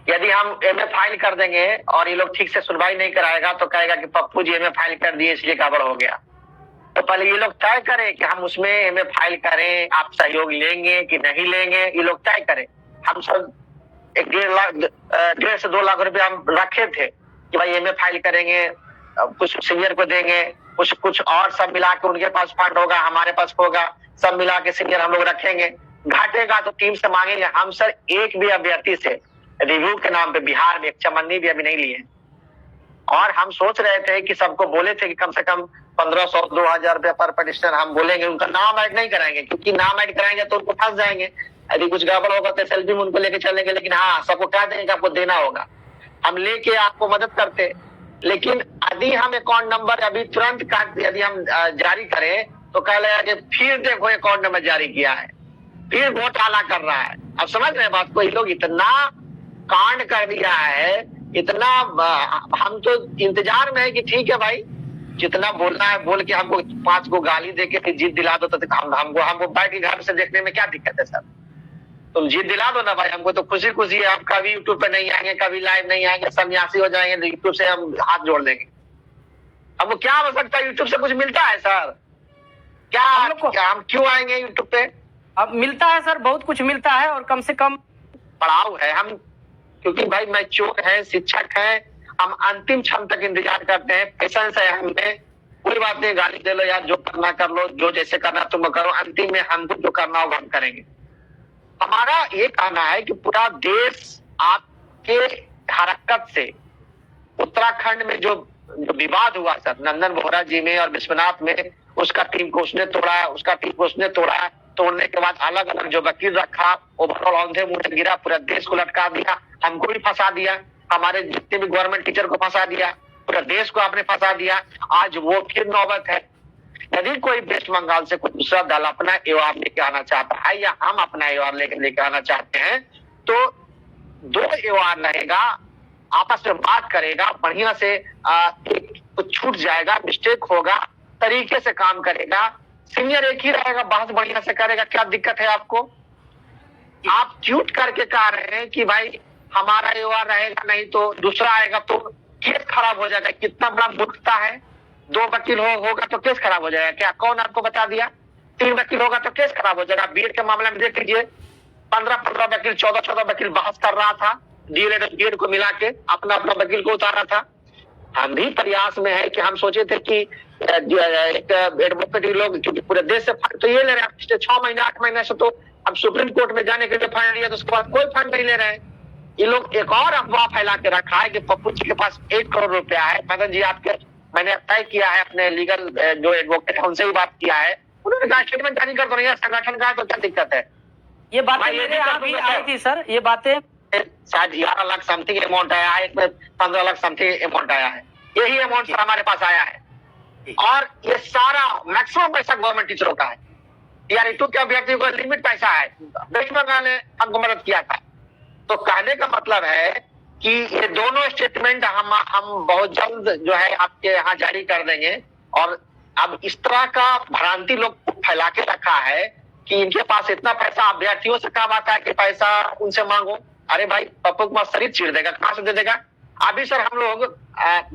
यदि हम MA file कर देंगे और ये लोग ठीक से सुनवाई नहीं कराएगा तो कहेगा कि पप्पू जी एमए फाइल कर दिए इसलिए गड़बड़ हो गया। तो पहले ये लोग तय करें कि हम उसमें एमए फाइल करें, आप सहयोग लेंगे कि नहीं लेंगे, ये लोग तय करें। हम सब 1.5 से 2 लाख रुपए हम रखे थे कि भाई एमए फाइल करेंगे, कुछ सीनियर को देंगे, कुछ और सब मिला के उनके पास फंड होगा, हमारे पास होगा, सब मिला के सीनियर हम लोग रखेंगे। घटेगा तो टीम से मांगेंगे। हम सर एक भी अभ्यर्थी से रिव्यू के नाम पे बिहार में एक चमन्नी भी अभी नहीं लिए। और हम सोच रहे थे कि सबको बोले थे कि कम से कम 1500-2000 रुपए पर पेटिशनर हम बोलेंगे, उनका नाम ऐड नहीं कराएंगे, क्योंकि नाम ऐड कराएंगे तो उनको फंस जाएंगे। यदि कुछ गड़बड़ होगा तो सेल्फी में उनको लेके चलेंगे, लेकिन हाँ सबको कह देंगे कि आपको देना होगा, हम लेके आपको मदद करते। लेकिन यदि हम अकाउंट नंबर अभी तुरंत यदि हम जारी करें तो कह लेगा कि फिर देखो अकाउंट नंबर जारी किया है, फिर घोटाला कर रहा है। अब समझ रहे बात को, ये लोग इतना कांड कर दिया है, इतना हम तो इंतजार में है कि ठीक है भाई जितना बोलना है बोल के हमको 5 को गाली देके फिर जीत दिला दो, तो हमको बैठ के घर से देखने में क्या दिक्कत है सर? तुम जीत दिला दो ना भाई, हमको तो खुशी खुशी है। हम कभी यूट्यूब पे नहीं आएंगे, कभी लाइव नहीं आएंगे, सन्यासी हो जाएंगे तो यूट्यूब से हम हाथ जोड़ देंगे। हमको क्या हो सकता है? यूट्यूब से कुछ मिलता है सर? क्या हम क्यों आएंगे यूट्यूब पे? अब मिलता है सर, बहुत कुछ मिलता है, और कम से कम पढ़ाओ है हम, क्योंकि भाई मैच्योर है, शिक्षक है, हम अंतिम क्षण तक इंतजार करते हैं, पेशेंस है हमें। कोई बात नहीं, गाली दे लो यार, जो करना कर लो, जो जैसे करना तुम करो, अंतिम में हमको जो करना होगा हम करेंगे। हमारा ये कहना है कि पूरा देश आपके हरकत से, उत्तराखंड में जो विवाद हुआ सर नंदन बोहरा जी में और विश्वनाथ में, उसका टीम को उसने तोड़ा, उसका टीम को उसने तोड़ा, तोड़ने के बाद अलग अलग जो वकील रखा, ओवरऑल औंधे मुंह गिरा, पूरा देश को लटका दिया, हमको भी फंसा दिया, हमारे जितने भी गवर्नमेंट टीचर को फंसा दिया, पूरा देश को आपने फंसा दिया। आज वो फिर नौबत है। यदि कोई वेस्ट बंगाल से कोई दूसरा दल अपना एवार लेके आना चाहता है या हम अपना एवार लेके आना चाहते हैं, तो 2 एवार रहेगा, आपस में बात करेगा, बढ़िया से कुछ छूट जाएगा, मिस्टेक होगा, तरीके से काम करेगा, सीनियर एक ही रहेगा, बहस बढ़िया से करेगा। क्या दिक्कत है आपको? आप क्यूट करके कह रहे हैं कि भाई हमारा एवार रहेगा, नहीं तो दूसरा आएगा तो केस खराब हो जाएगा। कितना बड़ा मूर्खता है। 2 वकील होगा तो केस खराब हो जाएगा क्या? कौन आपको बता दिया? 3 वकील होगा तो केस खराब हो जाएगा। बीएड के मामले में देख लीजिए, 15 वकील, 14 वकील बहस कर रहा था, डीएलएड और बीएड को मिला के अपना वकील को उतारा था। हम भी प्रयास में है कि हम सोचे थे कि एक एडवोकेट लोग, क्योंकि पूरे देश से तो ये ले रहे हैं पिछले 6 महीने 8 महीने से, तो अब सुप्रीम कोर्ट में जाने के लिए फंड लिया, तो उसके बाद कोई फंड नहीं ले रहे हैं। ये लोग एक और अफवाह फैला के रखा है कि पप्पू जी के पास 1 करोड़ रुपया है। मदन जी आपके, मैंने तय किया है अपने लीगल जो एडवोकेट है उनसे भी बात किया है, उन्होंने कहा स्टेटमेंट जारी कर दो, नहीं संगठन का है तो क्या दिक्कत है? ये बातें मेरे यहाँ भी आई थी सर, ये बातें शायद 11 लाख समथिंग अमाउंट आया है, एक में 15 लाख समथिंग अमाउंट आया है, यही अमाउंट सर हमारे पास आया है। और ये सारा मैक्सिमम पैसा गवर्नमेंट टीचरों का है। टीआर-2 के अभ्यर्थियों को लिमिट पैसा है, वेस्ट बंगाल ने हमको मदद किया था। तो कहने का मतलब है कि ये दोनों स्टेटमेंट हम बहुत जल्द जो है आपके यहाँ जारी कर देंगे। और अब इस तरह का भ्रांति लोग फैला के रखा है कि इनके पास इतना पैसा, अभ्यर्थियों से कहा आता है कि पैसा उनसे मांगो। अरे भाई पप्पू कुमार शरीर चीर देगा, कहां से दे देगा? अभी सर हम लोग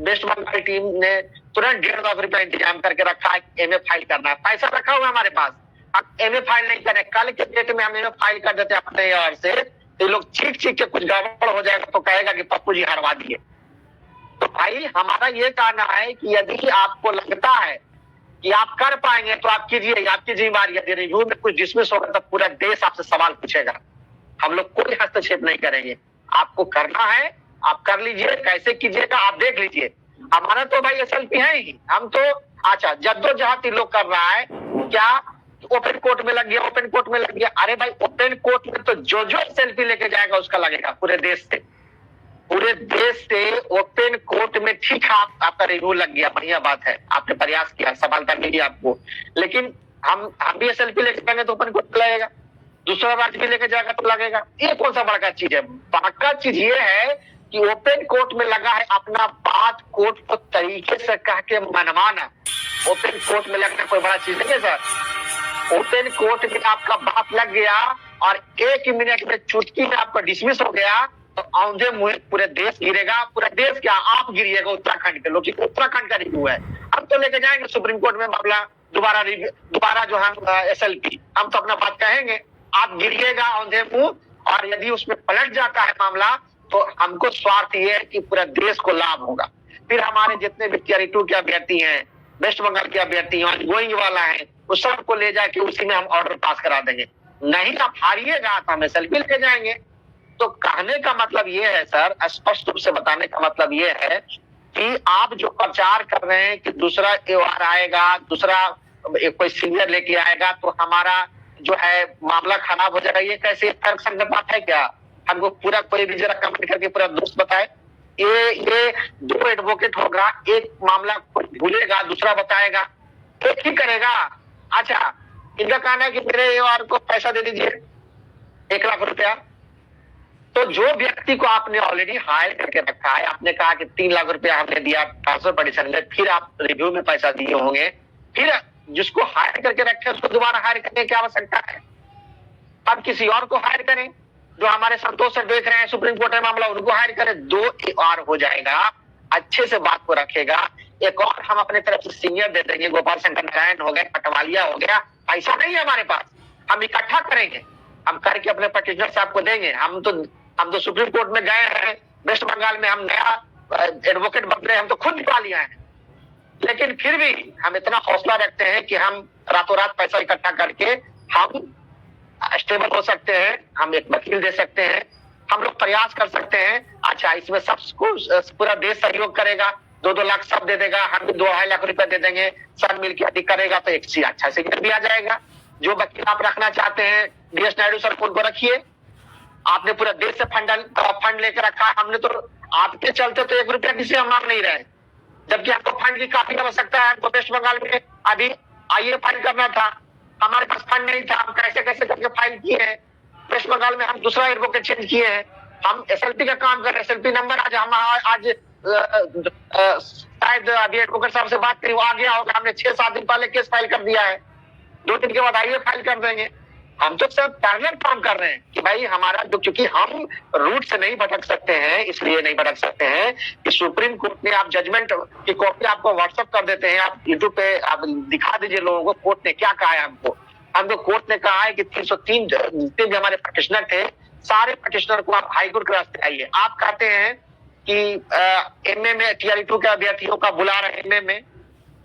वेस्ट बंगाल टीम ने तुरंत 1.5 लाख रुपया इंतजाम करके रखा है, एमए फाइल करना है, पैसा रखा हुआ है हमारे पास। अब एमए फाइल नहीं करें, कल के डेट में हम एमए फाइल कर देते अपने यार से, तो लोग चीख के कुछ गड़बड़ हो जाएगा तो कहेगा कि पप्पू जी हरवा दिए। तो भाई हमारा ये कहना है कि यदि आपको लगता है कि आप कर पाएंगे तो आप कीजिए, आपकी जिम्मेदारी। यदि रिव्यू में कुछ डिसमिस होगा तो पूरा देश आपसे सवाल पूछेगा, हम लोग कोई हस्तक्षेप नहीं करेंगे। आपको करना है आप कर लीजिए, कैसे कीजिएगा आप देख लीजिए। हमारा तो भाई एसएलपी है ही, हम तो अच्छा जद्दोजहद लोग कर रहा है। क्या ओपन कोर्ट में लग गया, ओपन कोर्ट में लग गया? अरे भाई ओपन कोर्ट में तो जो सेल्फी लेके जाएगा उसका लगेगा पूरे देश से, पूरे देश से ओपन कोर्ट में। ठीक है आपका रिव्यू लग गया, बढ़िया बात है, आपने प्रयास किया, सफलता मिली आपको। लेकिन हम भी एसएलपी लेके जाएंगे तो ओपन कोर्ट लगेगा, दूसरा राज्य भी लेके जाएगा तो लगेगा। ये कौन सा बड़का चीज है? बड़का चीज ये है कि ओपन कोर्ट में लगा है, अपना बात कोर्ट को तरीके से कह के मनवाना। ओपन कोर्ट में लगना कोई बड़ा चीज नहीं है सर। ओपन कोर्ट में आपका बात लग गया और 1 मिनट में चुटकी में आपका डिसमिस हो गया, तो औंधे मुंह पूरे देश गिरेगा, पूरा देश क्या आप गिरिएगा उत्तराखंड के लोग, उत्तराखंड का रिव्यू है। हम तो लेके जाएंगे सुप्रीम कोर्ट में मामला, दोबारा जो हम SLP, हम तो अपना बात कहेंगे, आप गिरिएगा औंधे मुंह, और यदि उसमें पलट जाता है मामला तो हमको स्वार्थ ये है कि पूरा देश को लाभ होगा। फिर हमारे जितने भी Tier 2 के अभ्यर्थी हैं, वेस्ट बंगाल के अभ्यर्थी हैं, गोइंग वाला है, उस सबको ले जाके उसी में हम ऑर्डर पास करा देंगे। नहीं आप हारिएगा तो हम SLP लेके जाएंगे। तो कहने का मतलब ये है सर, स्पष्ट रूप से बताने का मतलब ये है कि आप जो प्रचार कर रहे हैं कि दूसरा त्योहार आएगा, दूसरा कोई सीनियर लेके आएगा तो हमारा जो है मामला खराब हो जाएगा, ये कैसे तर्कसंगत बात है क्या? हमको पूरा कोई भी जरा कमेंट करके पूरा दोस्त बताए। ये दो एडवोकेट होगा, एक मामला भूलेगा, दूसरा बताएगा, एक ही करेगा। अच्छा, इनका कहना है कि मेरे AOR को पैसा दे दीजिए 1 लाख रुपया। तो जो व्यक्ति को आपने ऑलरेडी हायर करके रखा है, आपने कहा कि 3 लाख रुपया हमने दिया ट्रांसफर पटिशन में, फिर आप रिव्यू में पैसा दिए होंगे, फिर जिसको हायर करके रखे उसको दोबारा हायर करने की आवश्यकता है? अब किसी और को हायर करें, जो हमारे संतोष से देख रहे हैं सुप्रीम कोर्ट में मामला, उनको हायर करें, 2 AOR हो जाएगा, अच्छे से बात को रखेगा। एक और हम अपने तरफ से सीनियर दे देंगे, गोपाल शंकर नारायण हो गए, पटवालिया हो गया, ऐसा नहीं है हमारे पास, हम इकट्ठा करेंगे, हम करके अपने पटिशनर साहब को देंगे। हम तो सुप्रीम कोर्ट में गए हैं, वेस्ट बंगाल में हम नया एडवोकेट बन रहे हैं, हम तो खुद निकाल लिया है, लेकिन फिर भी हम इतना हौसला रखते हैं कि हम रातों रात पैसा इकट्ठा करके हम स्टेबल हो सकते हैं, हम एक वकील दे सकते हैं, हम लोग प्रयास कर सकते हैं। अच्छा, इसमें सबको पूरा देश सहयोग करेगा, 2-2 लाख सब दे देगा, हम भी 2-2.5 लाख रुपए दे देंगे, सब मिलकर अधिक करेगा तो एक सी अच्छा से भी आ जाएगा। जो वकील आप रखना चाहते हैं DS नायडू सर को उनको रखिए। आपने पूरा देश से फंड लेकर रखा है, हमने तो आपके चलते तो 1 रुपया किसी हम मांग नहीं रहे, जबकि आपको फंड की काफी आवश्यकता है। हमको वेस्ट बंगाल में अभी IA फाइल करना था, हमारे पास फंड नहीं था, हम कैसे कैसे करके फाइल किए हैं। वेस्ट बंगाल में हम दूसरा एडवोकेट चेंज किए हैं, हम SLP का काम कर रहे हैं। SLP नंबर आज शायद अभी एडवोकेट साहब से बात करी, वो आ गया होगा, हमने 6-7 दिन पहले केस फाइल कर दिया है, 2 दिन के बाद IA फाइल कर देंगे। हम तो सब पैरेलल काम कर रहे हैं कि भाई हमारा जो, क्योंकि हम रूट से नहीं भटक सकते हैं, इसलिए नहीं भटक सकते हैं कि सुप्रीम कोर्ट ने आप जजमेंट की कॉपी आपको व्हाट्सएप कर देते हैं, आप यूट्यूब पे आप दिखा दीजिए लोगों को कोर्ट ने क्या कहा है। हमको कोर्ट ने कहा है कि 303 जितने भी हमारे पटिशनर थे, सारे पटिशनर को आप हाईकोर्ट के रास्ते आइए। आप कहते हैं कि MA में Tier 2 के अभ्यर्थियों का बुला रहे हैं MA में।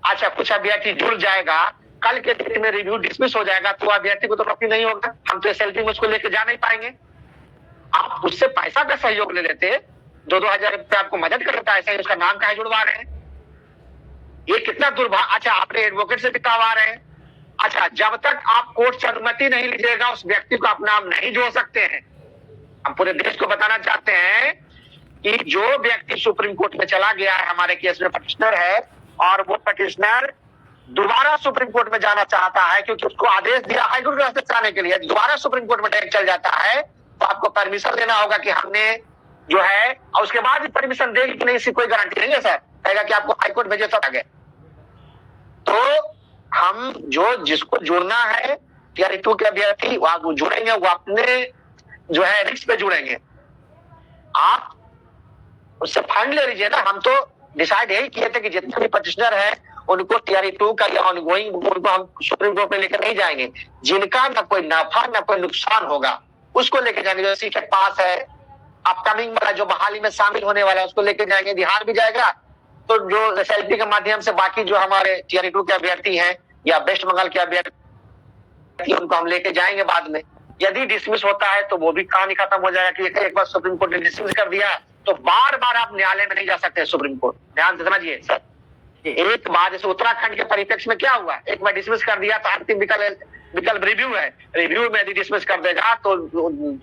अच्छा, कुछ अभ्यर्थी जुड़ जाएगा, कल के डेट में रिव्यू डिसमिस हो जाएगा तो अभ्यर्थी को तो नौकरी नहीं होगा, हम तो SLP में उसको लेके जा नहीं पाएंगे। आप उससे पैसा का सहयोग ले लेते, 2-2 हजार रुपये आपको मदद कर देता है, ऐसा ही उसका नाम काहे जुड़वा रहे हैं? ये कितना दुर्भाग्य। अच्छा, आपने एडवोकेट से भी करवा रहे हैं। अच्छा, जब तक आप कोर्ट से अनुमति नहीं लीजिएगा उस व्यक्ति को आप नाम नहीं जोड़ सकते हैं। हम पूरे देश को बताना चाहते हैं कि जो व्यक्ति सुप्रीम कोर्ट में चला गया है, हमारे केस में पटिशनर है, और वो पटिशनर दोबारा सुप्रीम कोर्ट में जाना चाहता है क्योंकि उसको आदेश दिया हाईकोर्ट के रास्ते जाने के लिए, दोबारा सुप्रीम कोर्ट में डायरेक्ट चल जाता है, तो आपको परमिशन देना होगा कि हमने जो है, और उसके बाद भी परमिशन देगी कि नहीं, इसकी कोई गारंटी नहीं है सर, कहेगा कि आपको हाईकोर्ट भेजे तो आगे। तो हम जिसको जुड़ना है Tier 2 के अभ्यर्थी, वो जुड़ेंगे, वो अपने जो है रिस्क पे जुड़ेंगे। आप उससे फंड ले लीजिए ना। हम तो डिसाइड यही किए थे कि जितने भी पटिशनर है उनको Tier 2 का या ऑनगोइंग उनको हम सुप्रीम कोर्ट में लेकर नहीं जाएंगे। जिनका ना कोई नफा ना कोई नुकसान होगा उसको लेके जाएंगे। जो सीट पास है, अपकमिंग वाला जो बहाली में शामिल होने वाला है उसको लेके जाएंगे, बिहार भी जाएगा। तो जो SLP के माध्यम से बाकी जो हमारे Tier 2 के अभ्यर्थी हैं या वेस्ट बंगाल के अभ्यर्थी, उनको हम लेके जाएंगे बाद में। यदि डिसमिस होता है तो वो भी कहानी खत्म हो जाएगा कि एक बार सुप्रीम कोर्ट ने डिसमिस कर दिया तो बार बार आप न्यायालय में नहीं जा सकते। सुप्रीम कोर्ट, ध्यान से समझिए सर, एक बार जैसे उत्तराखंड के परिप्रेक्ष्य में क्या हुआ, एक बार डिसमिस कर दिया तो अंतिम विकल्प रिव्यू है। रिव्यू में यदि डिसमिस कर देगा तो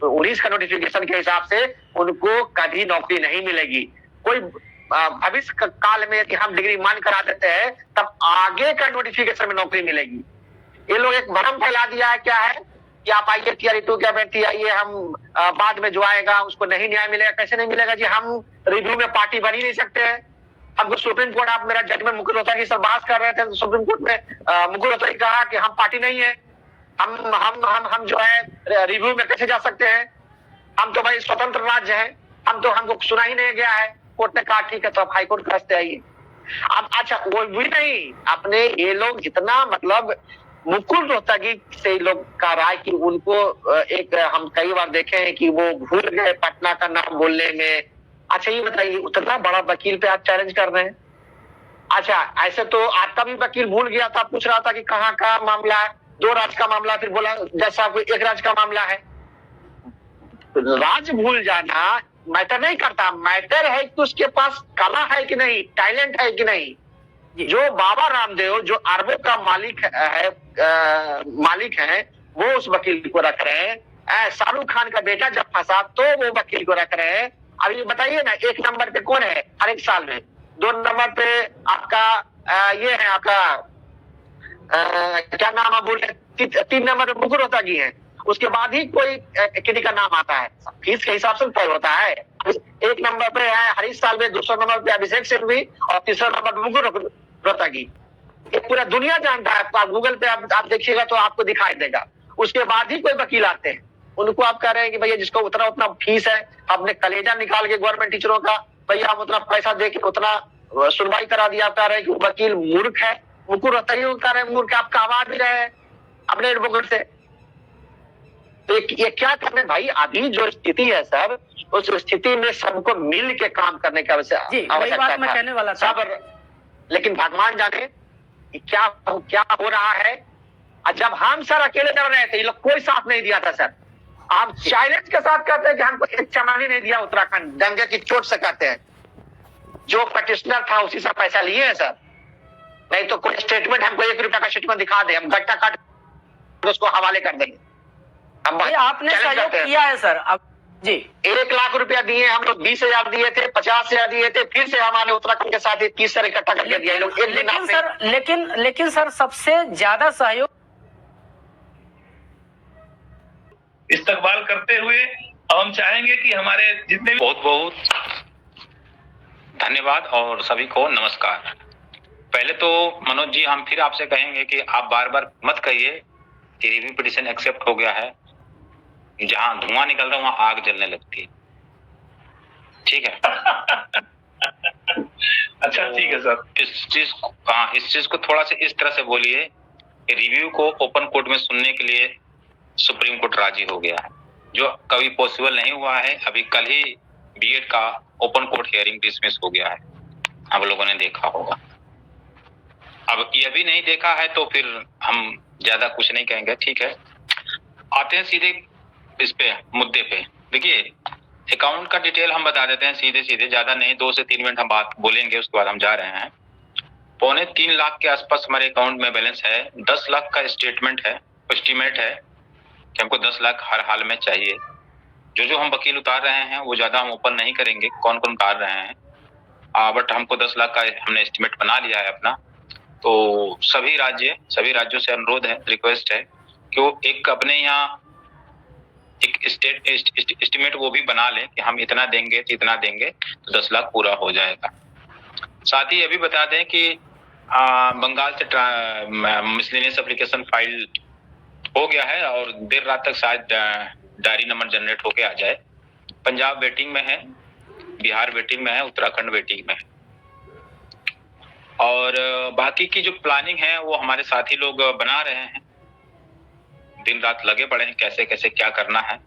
19 का नोटिफिकेशन के हिसाब से उनको कभी नौकरी नहीं मिलेगी। कोई भविष्य काल में यदि हम डिग्री मान करा देते हैं तब आगे का नोटिफिकेशन में नौकरी मिलेगी। ये लोग एक भ्रम फैला दिया है, क्या है कि आप आइए Tier 2 के अभ्यर्थी आइए, हम बाद में जो आएगा उसको नहीं न्याय मिलेगा। कैसे नहीं मिलेगा जी? हम रिव्यू में पार्टी बन ही नहीं सकते हैं। हमको सुप्रीम कोर्ट, आप मेरा जजमेंट मुकुल रोहतगी सर बात कर रहे थे तो सुप्रीम कोर्ट में मुकुल रोहतगी कहा कि हम पार्टी नहीं है, हम जो है रिव्यू में कैसे जा सकते हैं? हम तो भाई स्वतंत्र राज्य हैं, हमको सुना ही नहीं गया है। कोर्ट ने कहा ठीक है, तो आप हाई कोर्ट के रास्ते आइए। अब अच्छा वो भी नहीं, अपने ये लोग इतना मतलब मुकुल रोहतगी से लोग का राय कि उनको एक हम कई बार देखे हैं कि वो भूल गए पटना का नाम बोलने में। अच्छा ये बताइए, उतना बड़ा वकील पे आप चैलेंज कर रहे हैं। अच्छा ऐसे तो आपका भी वकील भूल गया था, पूछ रहा था कि कहाँ का मामला है, 2 राज्य का मामला, फिर बोला जैसा कोई 1 राज्य का मामला है। राज्य भूल जाना मैटर नहीं करता, मैटर है कि उसके पास कला है कि नहीं, टैलेंट है कि नहीं। जो बाबा रामदेव जो अरबों का मालिक है वो उस वकील को रख रहे हैं। शाहरुख खान का बेटा जब फंसा तो वो वकील को रख रहे हैं। अब ये बताइए ना, 1 नंबर पे कौन है हर एक साल में, 2 नंबर पे आपका ये है आपका क्या नाम आप बोले, 3 नंबर पे मुकुल रोहतगी है। उसके बाद ही कोई किसी का नाम आता है, फीस के हिसाब से तय होता है। 1 नंबर पे है हरीश साल्वे, 200 नंबर पे अभिषेक सिंघवी और 300 नंबर पे मुकुल रोहतगी। ये पूरा दुनिया जानता है। आप गूगल पे आप देखिएगा तो आपको दिखाई देगा। उसके बाद ही कोई वकील आते हैं। उनको आप कह रहे हैं कि भैया जिसको उतना फीस है, आपने कलेजा निकाल के गवर्नमेंट टीचरों का, भैया हम उतना पैसा दे के उतना सुनवाई करा दिया। आप कह रहे हैं कि वकील मूर्ख है, मुकुल रोहतगी को कह रहे हैं मूर्ख, आपका आवाज भी रहे हैं अपने एडवोकेट से। तो ये क्या करने भाई, अभी जो स्थिति है सर, उस स्थिति में सबको मिल के काम करने की आवश्यकता मैं कहने वाला था। लेकिन भगवान जाने क्या हो रहा है। जब हम सर अकेले लड़ रहे थे, ये लोग कोई साथ नहीं दिया था सर। हम चैलेंज के साथ कहते हैं कि हमको एक चमानी नहीं दिया उत्तराखंड, दंगे की चोट से कहते हैं। जो पटिशनर था उसी से पैसा लिए हैं सर। नहीं तो कोई स्टेटमेंट, हमको 1 रुपया का स्टेटमेंट दिखा दे, हम गट्टा काट उसको हवाले कर देंगे। आपने सहयोग किया है सर। अब जी 1 लाख रुपया दिए हम लोग, 20,000 दिए थे, 50,000 दिए थे, फिर से हमारे उत्तराखंड के साथ 30 साल इकट्ठा करके दिया लोग एक दिन। लेकिन सर सबसे ज्यादा सहयोग इस्तकबाल करते हुए अब हम चाहेंगे कि हमारे जितने बहुत बहुत धन्यवाद और सभी को नमस्कार। पहले तो मनोज जी, हम फिर आपसे कहेंगे कि आप बार बार मत कहिए कि रिव्यू पिटीशन एक्सेप्ट हो गया है। जहां धुआं निकल रहा है वहां आग जलने लगती है, ठीक है? अच्छा ठीक है सर। इस चीज को थोड़ा सा इस तरह से बोलिए कि रिव्यू को ओपन कोर्ट में सुनने के लिए सुप्रीम कोर्ट राजी हो गया है, जो कभी पॉसिबल नहीं हुआ है। अभी कल ही बीएड का ओपन कोर्ट हियरिंग डिसमिस हो गया है, आप लोगों ने देखा होगा। अब ये भी नहीं देखा है तो फिर हम ज्यादा कुछ नहीं कहेंगे, ठीक है? आते हैं सीधे इस पे मुद्दे पे। देखिए, अकाउंट का डिटेल हम बता देते हैं सीधे, ज्यादा नहीं, 2 से 3 मिनट हम बात बोलेंगे, उसके बाद हम जा रहे हैं। 2.25 लाख के आसपास हमारे अकाउंट में बैलेंस है। 10 लाख का स्टेटमेंट है, एस्टीमेट है कि हमको 10 लाख हर हाल में चाहिए। जो हम वकील उतार रहे हैं वो ज्यादा हम ओपन नहीं करेंगे कौन उतार रहे हैं, बट हमको 10 लाख का हमने एस्टीमेट बना लिया है अपना। तो सभी राज्यों से अनुरोध है, रिक्वेस्ट है कि वो एक अपने यहाँ एक एस्टीमेट वो भी बना लें कि हम इतना देंगे तो 10 लाख पूरा हो जाएगा। साथ ही ये भी बता दें कि बंगाल से मिसलेनियस एप्लीकेशन फाइल हो गया है और देर रात तक शायद डायरी नंबर जनरेट होके आ जाए। पंजाब वेटिंग में है, बिहार वेटिंग में है, उत्तराखंड वेटिंग में है। और बाकी की जो प्लानिंग है वो हमारे साथी लोग बना रहे हैं, दिन रात लगे पड़े हैं कैसे कैसे क्या करना है।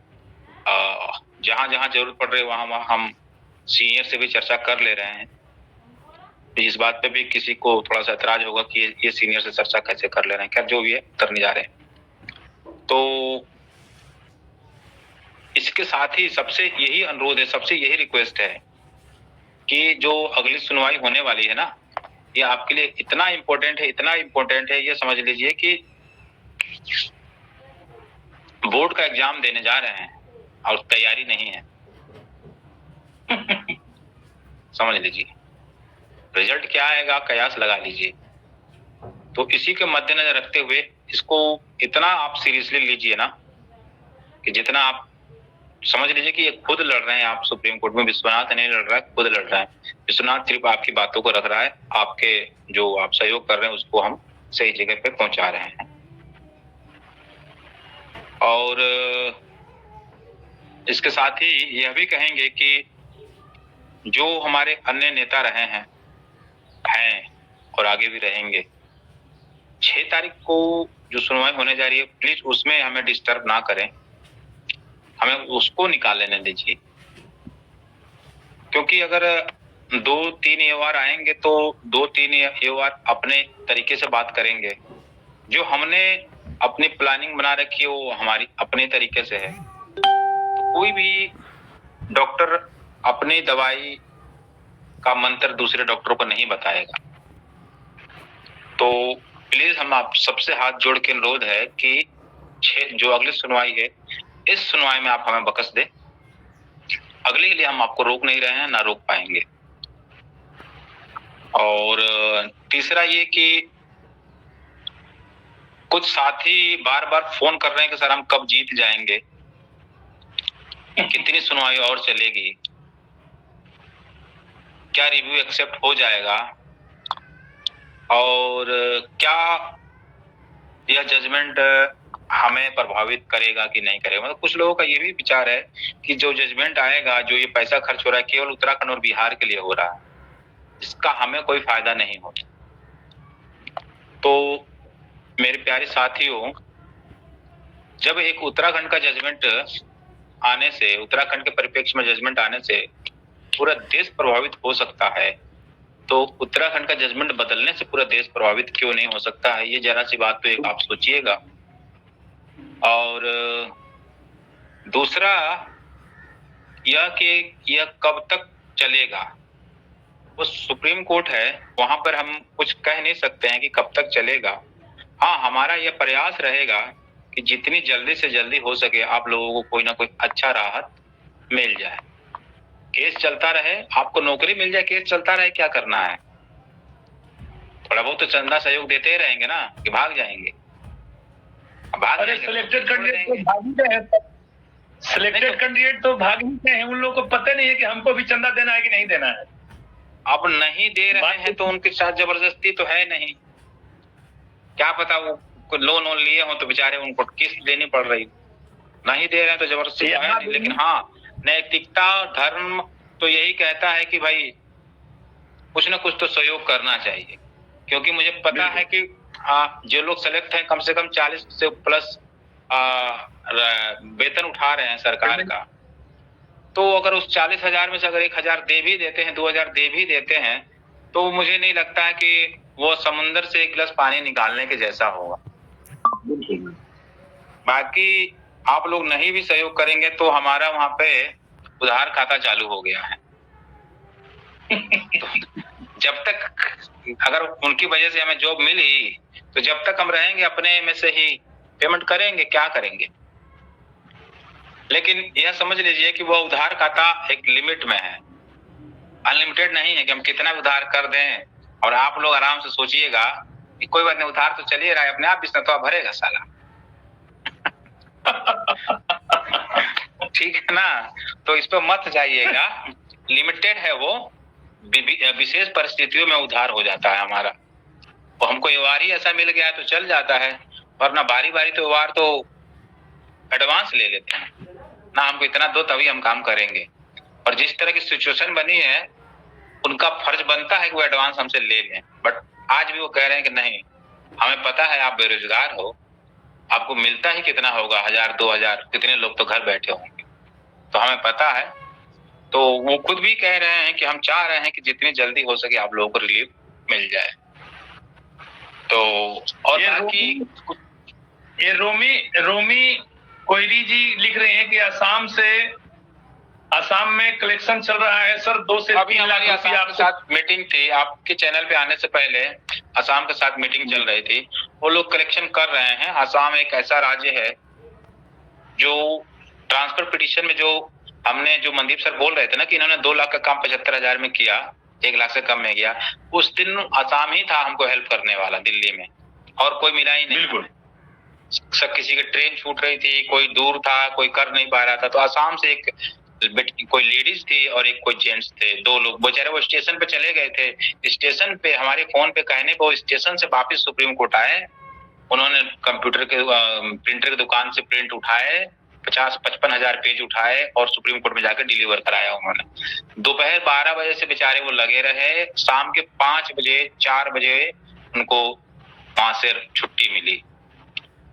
जहां जहां जरूरत पड़ रही है वहां हम सीनियर से भी चर्चा कर ले रहे हैं। इस बात पे भी किसी को थोड़ा सा एतराज होगा कि ये सीनियर से चर्चा कैसे कर ले रहे हैं, क्या जो भी है करने जा रहे हैं। तो इसके साथ ही सबसे यही अनुरोध है, सबसे यही रिक्वेस्ट है कि जो अगली सुनवाई होने वाली है ना, ये आपके लिए इतना इम्पोर्टेंट है, ये समझ लीजिए कि बोर्ड का एग्जाम देने जा रहे हैं और तैयारी नहीं है। समझ लीजिए, रिजल्ट क्या आएगा कयास लगा लीजिए। तो इसी के मद्देनजर रखते हुए इसको इतना आप सीरियसली लीजिए ना कि जितना आप समझ लीजिए कि ये खुद लड़ रहे हैं आप सुप्रीम कोर्ट में। विश्वनाथ नहीं लड़ रहा है, खुद लड़ रहा है। विश्वनाथ सिर्फ आपकी बातों को रख रहा है, आपके जो आप सहयोग कर रहे हैं उसको हम सही जगह पे पहुंचा रहे हैं। और इसके साथ ही यह भी कहेंगे कि जो हमारे अन्य नेता रहे हैं और आगे भी रहेंगे, 6 तारीख को जो सुनवाई होने जा रही है, प्लीज उसमें हमें डिस्टर्ब ना करें, हमें उसको निकाल लेने दीजिए। क्योंकि अगर 2-3 एवार आएंगे तो 2-3 एवार अपने तरीके से बात करेंगे। जो हमने अपनी प्लानिंग बना रखी है वो हमारी अपने तरीके से है। तो कोई भी डॉक्टर अपनी दवाई का मंत्र दूसरे डॉक्टरों को नहीं बताएगा। तो प्लीज हम आप सबसे हाथ जोड़ के अनुरोध है कि जो अगली सुनवाई है, इस सुनवाई में आप हमें बकस दें। अगले के लिए हम आपको रोक नहीं रहे हैं, ना रोक पाएंगे। और तीसरा ये कि कुछ साथी बार बार फोन कर रहे हैं कि सर हम कब जीत जाएंगे, कितनी सुनवाई और चलेगी, क्या रिव्यू एक्सेप्ट हो जाएगा, और क्या यह जजमेंट हमें प्रभावित करेगा कि नहीं करेगा। मतलब कुछ लोगों का ये भी विचार है कि जो जजमेंट आएगा, जो ये पैसा खर्च हो रहा है, केवल उत्तराखंड और बिहार के लिए हो रहा है, इसका हमें कोई फायदा नहीं होता। तो मेरे प्यारे साथियों, जब एक उत्तराखंड का जजमेंट आने से, उत्तराखंड के परिप्रेक्ष्य में जजमेंट आने से पूरा देश प्रभावित हो सकता है, तो उत्तराखंड का जजमेंट बदलने से पूरा देश प्रभावित क्यों नहीं हो सकता है? ये जरा सी बात तो एक आप सोचिएगा। और दूसरा यह कि यह कब तक चलेगा, वो सुप्रीम कोर्ट है, वहां पर हम कुछ कह नहीं सकते हैं कि कब तक चलेगा। हाँ, हमारा यह प्रयास रहेगा कि जितनी जल्दी से जल्दी हो सके आप लोगों को कोई ना कोई अच्छा राहत मिल जाए। केस चलता रहे, आपको नौकरी मिल जाए, केस चलता रहे, क्या करना है? थोड़ा बहुत तो चंदा सहयोग देते ही रहेंगे ना, कि भाग जाएंगे? अरे सिलेक्टेड कैंडिडेट तो भाग ही गए, सिलेक्टेड कैंडिडेट तो भाग ही गए हैं। उन लोगों को पता नहीं है कि हमको भी चंदा देना है कि नहीं देना है। अब नहीं दे रहे हैं तो उनके साथ जबरदस्ती तो है नहीं। क्या पता वो लोन लिए हो तो बेचारे उनको किस्त देनी पड़ रही, नहीं दे रहे हैं तो जबरदस्ती है नहीं। लेकिन हाँ, नैतिकता धर्म तो यही कहता है कि भाई कुछ ना कुछ तो सहयोग करना चाहिए। क्योंकि मुझे पता है कि जो लोग सेलेक्ट हैं कम से कम 40 से प्लस वेतन उठा रहे हैं सरकार का। तो अगर उस 40,000 में से अगर 1,000 दे भी देते हैं, 2,000 दे भी देते हैं, तो मुझे नहीं लगता है कि वो समुंदर से 1 गिलास पानी निकालने के जैसा होगा। बाकी आप लोग नहीं भी सहयोग करेंगे तो हमारा वहां पे उधार खाता चालू हो गया है। तो जब तक अगर उनकी वजह से हमें जॉब मिली, तो जब तक हम रहेंगे अपने में से ही पेमेंट करेंगे, क्या करेंगे। लेकिन यह समझ लीजिए कि वह उधार खाता एक लिमिट में है, अनलिमिटेड नहीं है कि हम कितना उधार कर दें। और आप लोग आराम से सोचिएगा कि कोई बात नहीं, उधार तो चलिए रहा है, अपने आप बिस्तर भरेगा साला। ठीक है ना? तो इस पर मत जाइएगा, लिमिटेड है वो, विशेष परिस्थितियों में उधार हो जाता है हमारा। तो हमको व्यवहार ही ऐसा मिल गया है तो चल जाता है, वरना बारी बारी तो व्यवहार तो एडवांस ले लेते हैं ना, हमको इतना दो तभी हम काम करेंगे। और जिस तरह की सिचुएशन बनी है, उनका फर्ज बनता है कि वो एडवांस हमसे ले लें। बट आज भी वो कह रहे हैं कि नहीं, हमें पता है आप बेरोजगार हो, आपको मिलता ही कितना होगा, 1,000-2,000, कितने लोग तो घर बैठे होंगे, तो हमें पता है। तो वो खुद भी कह रहे हैं कि हम चाह रहे हैं कि जितनी जल्दी हो सके आप लोगों को रिलीफ मिल जाए। तो और बाकी ये रोमी कोयली जी लिख रहे हैं कि असम में कलेक्शन चल रहा है सर, 2 से 3 लाख रुपया। आपके साथ मीटिंग थी, आपके चैनल पे आने से पहले असम के साथ मीटिंग चल रही थी, वो लोग कलेक्शन कर रहे हैं। असम एक ऐसा राज्य है जो ट्रांसफर पिटीशन में, जो हमने जो मनदीप सर बोल रहे थे ना कि इन्होंने 2 लाख का काम 75,000 में किया, 1 लाख से कम में गया, उस दिन असम ही था हमको हेल्प करने वाला दिल्ली में, और कोई मिला ही नहीं। बिल्कुल सब किसी की ट्रेन छूट रही थी, कोई दूर था, कोई कर नहीं पा रहा था, तो असम से एक कोई लेडीज थी और एक कोई जेंट्स थे, 2 लोग बेचारे वो स्टेशन पे चले गए थे। स्टेशन पे हमारे फोन पे कहने पे वो स्टेशन से वापिस सुप्रीम कोर्ट आए, उन्होंने कंप्यूटर के प्रिंटर की दुकान से प्रिंट उठाए, 50-55 हजार पेज उठाए और सुप्रीम कोर्ट में जाकर डिलीवर कराया उन्होंने। दोपहर 12 बजे से बेचारे वो लगे रहे, शाम के 5 बजे 4 बजे उनको वहां से छुट्टी मिली।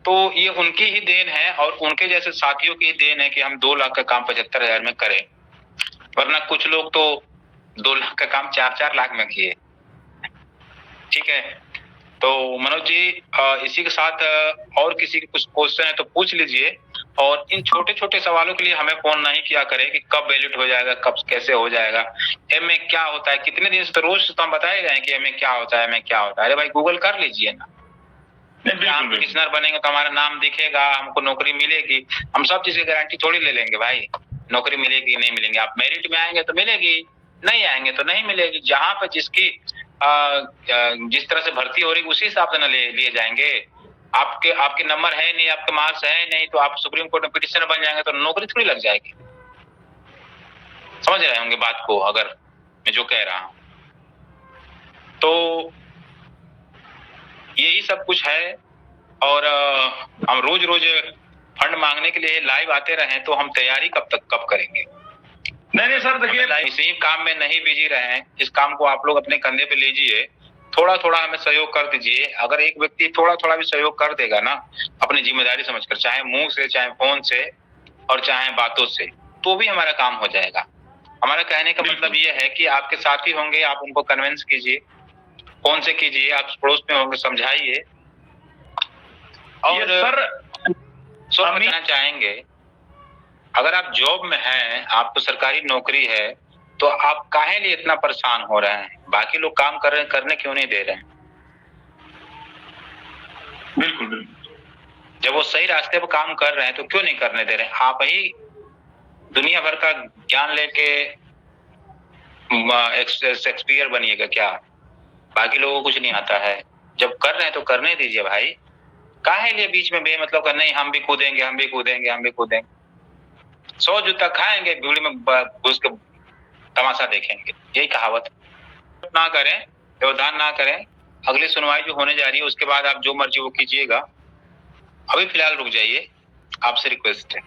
तो ये उनकी ही देन है और उनके जैसे साथियों की ही देन है कि हम 2 लाख का काम 75,000 में करें, वरना कुछ लोग तो 2 लाख का काम 4-4 लाख में किए। ठीक है, तो मनोज जी इसी के साथ और किसी के कुछ क्वेश्चन है तो पूछ लीजिए, और इन छोटे छोटे सवालों के लिए हमें फोन नहीं किया करें कि कब बैलेट हो जाएगा, कब कैसे हो जाएगा, एमए क्या होता है। कितने दिन से तो रोज तो हम बताए गए हैं कि एमए क्या होता है, एमए क्या होता है। अरे भाई गूगल कर लीजिए ना, हम कमिश्नर बनेंगे तो हमारा नाम दिखेगा, हमको नौकरी मिलेगी। हम सब चीज की गारंटी थोड़ी ले लेंगे भाई, नौकरी मिलेगी नहीं मिलेंगे। आप मेरिट में आएंगे तो मिलेगी, नहीं आएंगे तो नहीं मिलेगी। जहां पर जिसकी जिस तरह से भर्ती हो रही उसी हिसाब से न लिए जाएंगे। आपके नंबर है नहीं, आपके मार्क्स है नहीं, तो आप सुप्रीम कोर्ट में पिटिशनर बन जाएंगे तो नौकरी थोड़ी लग जाएगी। समझ रहे होंगे बात को, अगर मैं जो कह रहा हूं तो यही सब कुछ है। और हम रोज रोज फंड मांगने के लिए लाइव आते रहे तो हम तैयारी कब करेंगे? नहीं सर, देखिए इसी काम में नहीं बिजी रहे, इस काम को आप लोग अपने कंधे पे लीजिए, थोड़ा थोड़ा हमें सहयोग कर दीजिए। अगर एक व्यक्ति थोड़ा थोड़ा भी सहयोग कर देगा ना, अपनी जिम्मेदारी समझकर, चाहे मुंह से, चाहे फोन से और चाहे बातों से, तो भी हमारा काम हो जाएगा। हमारा कहने का मतलब ये है कि आपके साथी होंगे, आप उनको कन्विंस कीजिए, फोन से कीजिए, आप पड़ोस में होंगे समझाइए। और सर हम कहना चाहेंगे, अगर आप जॉब में हैं, आपको सरकारी नौकरी है, तो आप काहे लिए इतना परेशान हो रहे हैं? बाकी लोग काम करने क्यों नहीं दे रहे हैं? बिल्कुल जब वो सही रास्ते पर काम कर रहे हैं तो क्यों नहीं करने दे रहे हैं? आप ही दुनिया भर का ज्ञान लेके शेक्सपियर बनिएगा क्या? बाकी लोगों को कुछ नहीं आता है। जब कर रहे हैं तो करने दीजिए भाई, काहे लिए बीच में बेमतलब का नहीं हम भी कूदेंगे, हम भी कूदेंगे, हम भी कूदेंगे। 100 जूता खाएंगे, भीड़ में घुस के तमाशा देखेंगे। यही कहावत ना करें, व्यवधान ना करें। अगली सुनवाई जो होने जा रही है उसके बाद आप जो मर्जी वो कीजिएगा। अभी फिलहाल रुक जाइए, आपसे रिक्वेस्ट है।